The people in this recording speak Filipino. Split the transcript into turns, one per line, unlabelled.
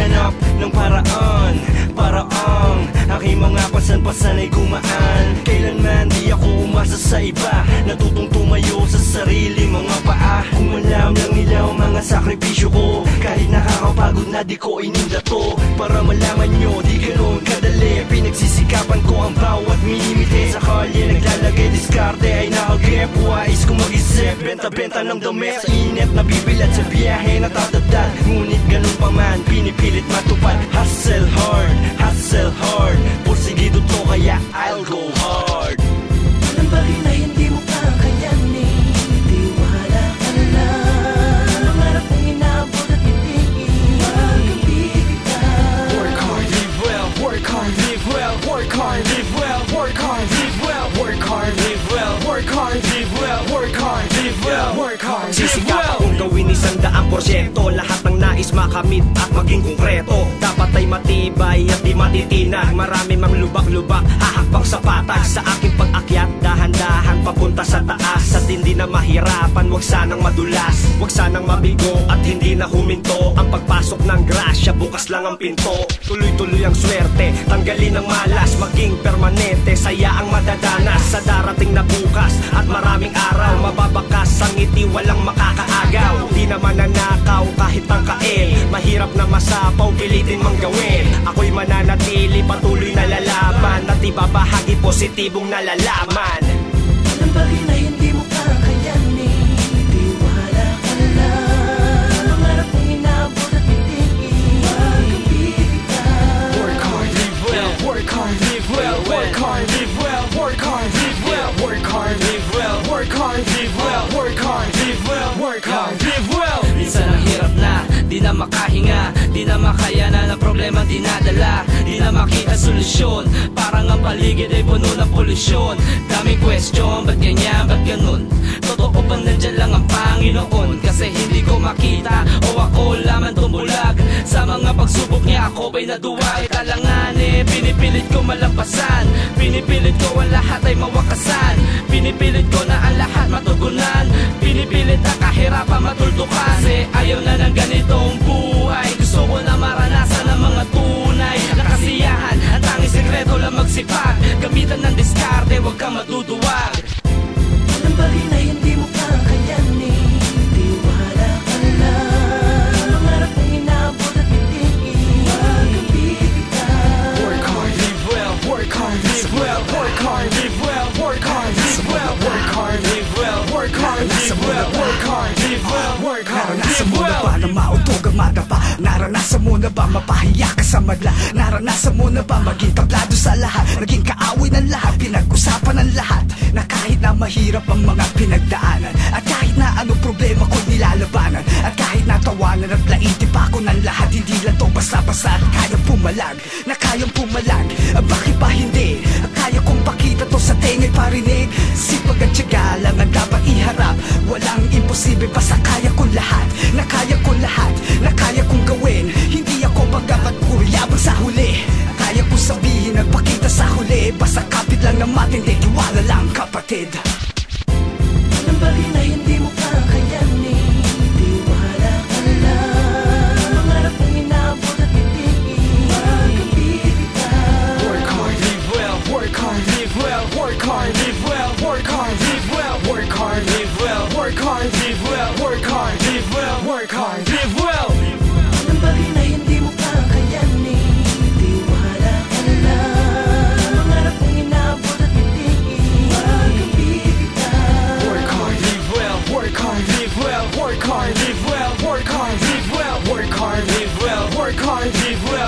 maghanap ng paraan para ang aking mga pasan-pasan ay gumaan. Kailanman di ako umasa sa iba, natutong tumayo sa sarili mga paa. Kung alam lang nila ang mga sakripisyo ko, kahit nakakapagod na di ko inindato. Para malaman nyo di ganoon kadali, pinagsisikapan ko ang bawat minimite. Sa kalye naglalagay diskarte ay nakagrep, wais ko mag-isip, benta-benta ng damit. Sa init na bibilat sa biyahe natatadad, ngunit ganun pa man pinipilit matupad. Hustle hard, porsigido to kaya I'll go hard.
Walang bagay na hindi mo kakayanin, tiwala ka lang. Mangarap kong inabot at titigil, magkabibigay.
Work hard, live well, work hard, live well, work hard, live well, work hard, live well, work hard, live well, work hard, live well, work hard, live well, work hard, live well.
Sisikap akong gawin 100% lahat ng nais makamit at maging konkreto. Dapat ay matibay at di matitinag, marami mang lubak-lubak, hahakbang sa patag. Sa aking pag-akyat, dahan-dahan papunta sa taas. At hindi na mahirapan, wag sanang madulas, wag sanang mabigo at hindi na huminto. Ang pagpasok ng grasya, bukas lang ang pinto. Tuloy-tuloy ang swerte, tanggalin ang malas, maging permanente, saya ang madadanas. Sa darating na bukas at maraming araw, mababakas ang ngiti, walang makakaagaw. Di na mananakaw kahit ang kail, mahirap na masapaw, pilitin mang gawin. Ako'y mananatili, patuloy na lalaban, at ibabahagi positibong nalalaman.
Walang bagay na hindi mo kakayanin, tiwala ka lang. Mangarap kong inabot at titigil, magkabibigay.
Work hard, live well, work hard, live well, work hard, live well, work hard, live well, work hard, live well, work hard, live well, work hard, live well, work hard, live well.
Minsan ang hirap na, di na makahinga, di na makayanan ang problema dinadala, di na makita solusyon. Parang ang paligid ay puno ng polusyon. Daming question, ba't ganyan, ba't ganun? Totoo ba nandyan lang ang Panginoon? Kasi hindi ko makita o ako lamang tumulag. Sa mga pagsubok niya ako ba'y naduwag? Talanganin, pinipilit ko malampasan, pinipilit ko ang lahat ay mawakasan, pinipilit ko na ang lahat matugunan, pinipilit ang kahirapan matuldukan. Kasi ayaw na ng ganitong buhay, gusto ko na maranasan ang mga tunay na kasiyahan. Ang tanging sekreto lang magsipag, gamitan ng diskarte, huwag kang maduduwag.
Walang bagay na hindi mo kakayanin, tiwala ka lang. Mangarap kong inabot at titigil, magkabibigay.
Work hard, live well, work hard, live well, work hard, live well, work hard, live well, work hard, live well, work hard, live well, work hard, live well, work hard, live well.
Naranasan mo na ba na mautog ang madapa? Naranasan mo na ba mapahiya ka sa madla? Naranasan mo na ba maging tablado sa lahat? Naging kaaway ng lahat, pinag-usapan ng lahat, na kahit na mahirap ang mga pinagdaanan, at kahit na anong problema ko'y nilalabanan, at kahit na tawanan at laitin pa ako ng lahat, hindi lang to basta-basta at kayang pumalag, na kayang pumalag. Bakit ba hindi? Kaya kong pakita to sa tingin parinig. Sipag at tiyaga lang ang dapat iharap, walang imposible basta kaya kong lahat, na kaya kong lahat, na kaya kong gawin. Hindi ako pagkapat puro yabang sa huli, kaya kong sabihin at pakita sa huli. Basta kapit lang na matindi, tiwala lang kapatid.
Walang bagay na hindi mo kakayanin, tiwala ka lang. Mangarap kong inabot at titigil, magkabibigay.
Work hard, live well, work hard, live well, work hard, live well, work hard, live well, work hard, live well, work hard, live well, work hard, live well, work hard, live well.
Walang bagay na hindi mo kakayanin, tiwala ka lang. Mangarap kong inabot at titigil, magkabibigay.
Work hard, live well, work hard, live well, work hard, live well, work hard, live well, work hard, live well, work hard, live well.